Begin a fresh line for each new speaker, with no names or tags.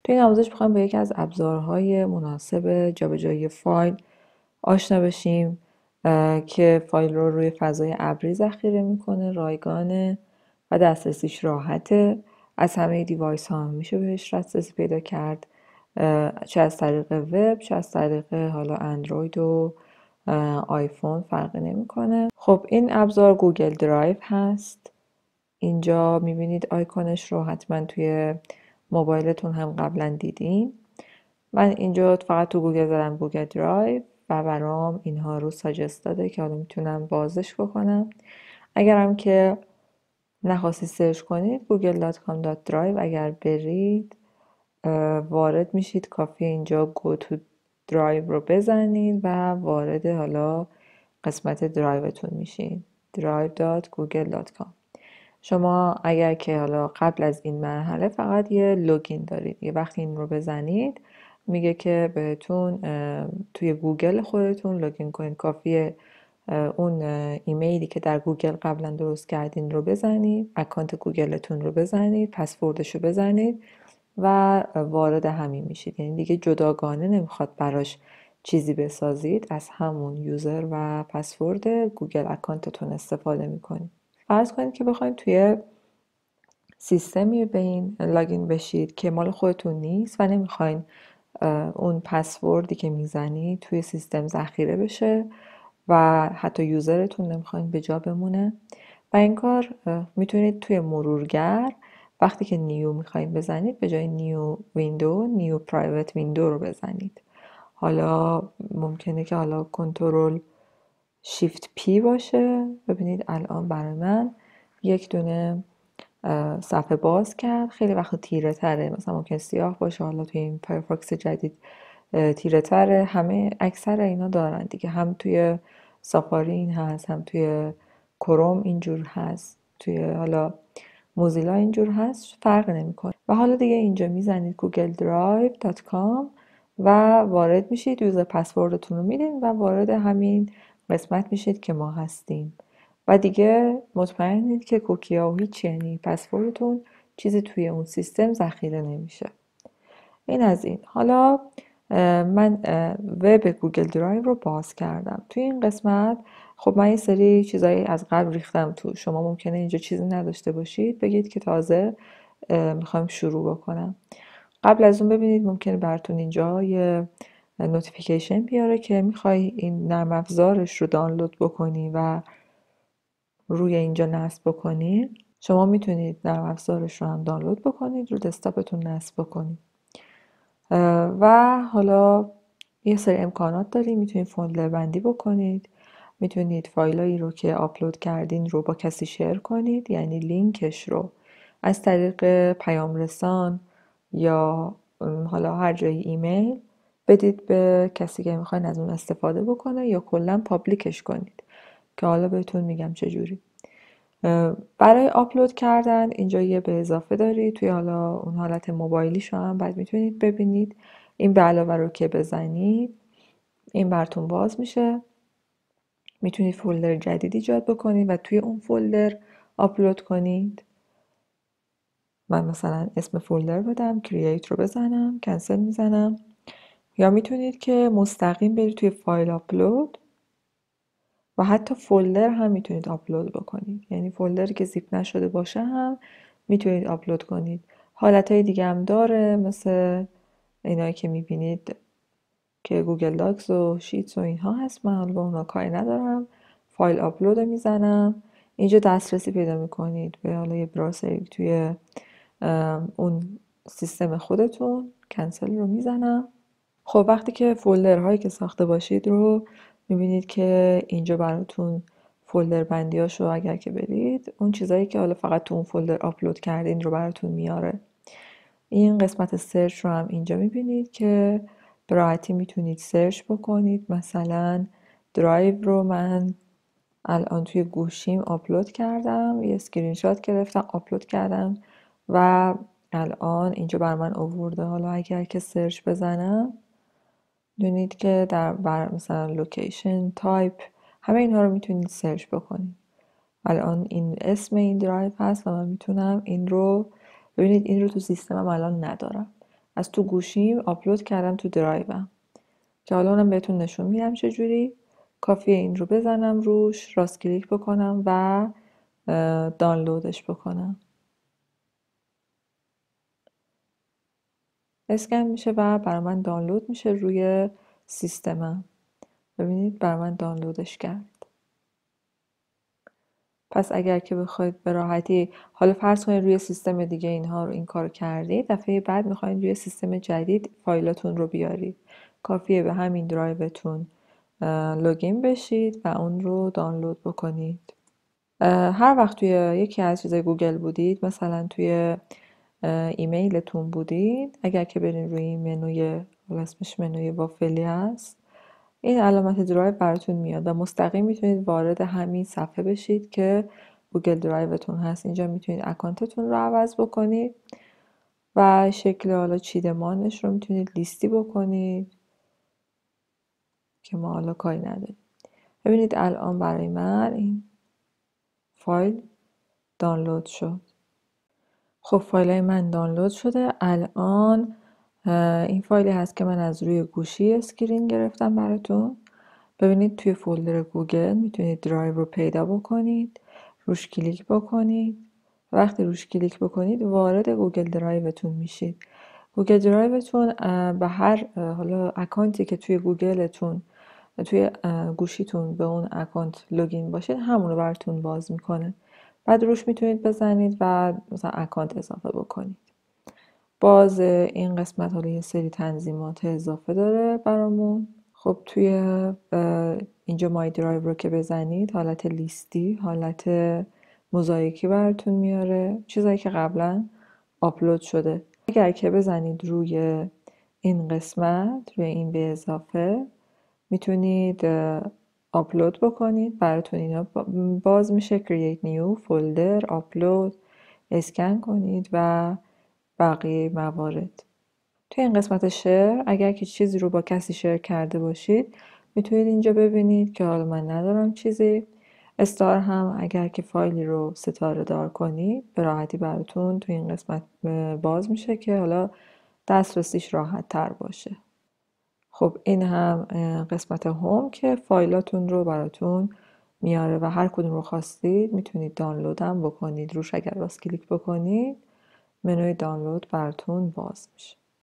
تو این آموزش میخوایم با یکی از ابزارهای مناسب جابجایی فایل آشنا بشیم که فایل رو روی فضای ابری ذخیره میکنه، رایگانه و دسترسیش راحته. از همه دیوایس ها میشه بهش دسترسی پیدا کرد، چه از طریق وب چه از طریق حالا اندروید و آیفون فرقی نمیکنه. خب این ابزار گوگل درایو هست. اینجا میبینید آیکونش رو، حتما توی موبایلتون هم قبلا دیدین. من اینجا فقط تو گوگل زدم گوگل درایو و برام اینها رو ساجست داده که حالا میتونم بازش بکنم. اگرم که نخواستی سرچ کنید google.com.drive اگر برید وارد میشید، کافیه اینجا go to drive رو بزنید و وارد حالا قسمت درایوتون میشید، drive.google.com. شما اگر که حالا قبل از این مرحله فقط یه لوگین دارید، یه وقتی این رو بزنید میگه که بهتون توی گوگل خودتون لوگین کنید. کافیه اون ایمیلی که در گوگل قبلا درست کردین رو بزنید، اکانت گوگلتون رو بزنید، پسوردش رو بزنید و وارد همین میشید. یعنی دیگه جداگانه نمیخواد براش چیزی بسازید، از همون یوزر و پسورد گوگل اکانتتون استفاده میکنید. فرض کنید که بخواید توی سیستمی به این لاگین بشید که مال خودتون نیست و نمیخواین اون پسوردی که میزنید توی سیستم ذخیره بشه و حتی یوزرتون نمیخواین به جا بمونه. و این کار میتونید توی مرورگر وقتی که نیو میخواین بزنید به جای نیو ویندو نیو پرایوت ویندو رو بزنید. حالا ممکنه که حالا کنترل شیفت پی باشه. ببینید الان برای من یک دونه صفحه باز کرد. خیلی وقت تیره تره، مثلا ممکن سیاه باشه، حالا توی این فایرفاکس جدید تیره تره. همه اکثر اینا دارن دیگه، هم توی سافاری این هست، هم توی کروم اینجور هست، توی حالا موزیلا اینجور هست، فرق نمیکنه. و حالا دیگه اینجا میزنید googledrive.com و وارد میشید، یوزر پسوردتون رو میدین و وارد همین قسمت میشید که ما هستیم و دیگه مطمئنید که کوکیا و هیچ، یعنی پسوردتون چیزی توی اون سیستم ذخیره نمیشه. این از این. حالا من وب گوگل درایو رو باز کردم. توی این قسمت خب من یه سری چیزایی از قبل ریختم تو. شما ممکنه اینجا چیزی نداشته باشید، بگید که تازه میخوایم شروع بکنم. قبل از اون ببینید ممکنه براتون اینجا یه نوتیفیکیشن بیاره که میخوای این نرم افزارش رو دانلود بکنی و روی اینجا نصب بکنی. شما میتونید نرم افزارش رو هم دانلود بکنید، رو دسکتاپتون نصب بکنید. و حالا یه سری امکانات دارید. میتونید فولدر بندی بکنید، میتونید فایلایی رو که آپلود کردین رو با کسی شیر کنید، یعنی لینکش رو از طریق پیام رسان یا حالا هر جای ایمیل بدید به کسی که میخواین از اون استفاده بکنه، یا کلا پابلیکش کنید که حالا بهتون میگم چجوری. برای آپلود کردن اینجا یه به اضافه دارید توی حالا اون حالت موبایلیش هم بعد میتونید ببینید. این به علاوه رو که بزنید این براتون باز میشه، میتونید فولدر جدید ایجاد بکنید و توی اون فولدر آپلود کنید. من مثلا اسم فولدر بدم، کرییت رو بزنم، کنسل میزنم. یا میتونید که مستقیم برید توی فایل آپلود و حتی فولدر هم میتونید آپلود بکنید، یعنی فولدری که زیپ نشده باشه هم میتونید آپلود کنید. حالتهای دیگه هم داره، مثل اینایی که میبینید که گوگل داکس و شیتس و اینها هست. من حالا با اونا کاری ندارم. فایل آپلود میزنم، اینجا دسترسی پیدا میکنید به حالا یه براوزری توی اون سیستم خودتون. کنسل رو میزنم. خب وقتی که فولدرهایی که ساخته باشید رو میبینید که اینجا براتون فولدر بندیاشو اگر که برید اون چیزایی که حالا فقط تو اون فولدر آپلود کردین رو براتون میاره. این قسمت سرچ رو هم اینجا میبینید که به راحتی میتونید سرچ بکنید. مثلا درایو رو من الان توی گوشیم آپلود کردم، یه اسکرین شات گرفتم آپلود کردم و الان اینجا بر من آورده. حالا اگر که سرچ بزنم دونید که در مثلا لوکیشن، تایپ، همه اینها رو میتونید سرچ بکنید. الان این اسم این درایو هست و من میتونم این رو ببینید. این رو تو سیستمم الان ندارم از تو گوشیم آپلود کردم تو درایوم که حالا اونم بهتون نشون میدم چجوری. کافیه این رو بزنم روش، راست کلیک بکنم و دانلودش بکنم. اسکن میشه و برای من دانلود میشه روی سیستمم. ببینید برای من دانلودش کرد. پس اگر که بخواید به راحتی، حالا فرض کنید روی سیستم دیگه این کارو کردید، دفعه بعد میخواید روی سیستم جدید فایلاتون رو بیارید، کافیه به همین درایوتون لوگین بشید و اون رو دانلود بکنید. هر وقت توی یکی از چیزای گوگل بودید، مثلا توی ایمیلتون بودید، اگر که برین روی این منوی، اسمش منوی وافلی هست، این علامت درایو براتون میاد و مستقیم میتونید وارد همین صفحه بشید که گوگل درایوتون هست. اینجا میتونید اکانتتون رو عوض بکنید و شکل حالا چیدمانش رو میتونید لیستی بکنید که ما حالا کاری نداریم. ببینید الان برای من این فایل دانلود شد. خب فایل من دانلود شده. الان این فایلی هست که من از روی گوشی اسکرین گرفتم براتون. ببینید توی فولدر گوگل میتونید درایو رو پیدا بکنید، روش کلیک بکنید. وقتی روش کلیک بکنید وارد گوگل درایوتون میشید. گوگل درایوتون به هر حالا اکانتی که توی گوگلتون توی گوشیتون به اون اکانت لوگین باشید همون رو براتون باز میکنه. بعد روش میتونید بزنید و مثلا اکانت اضافه بکنید. باز این قسمت حالا یه سری تنظیمات اضافه داره برامون. خب توی اینجا مای درایو رو که بزنید حالت لیستی، حالت موزاییکی براتون میاره، چیزایی که قبلا آپلود شده. اگر که بزنید روی این قسمت، روی این به اضافه، میتونید آپلود بکنید. براتون اینا باز میشه create new folder، آپلود، اسکن کنید و بقیه موارد. توی این قسمت شیر، اگر که چیزی رو با کسی شیر کرده باشید میتونید اینجا ببینید که حالا من ندارم چیزی. استار هم اگر که فایلی رو ستاره دار کنید به راحتی براتون توی این قسمت باز میشه که حالا دسترسیش راحت تر باشه. خب این هم قسمت هوم که فایلاتون رو براتون میاره و هر کدوم رو خواستید میتونید دانلود هم بکنید. روش اگر راست کلیک بکنید منوی دانلود براتون باز میشه.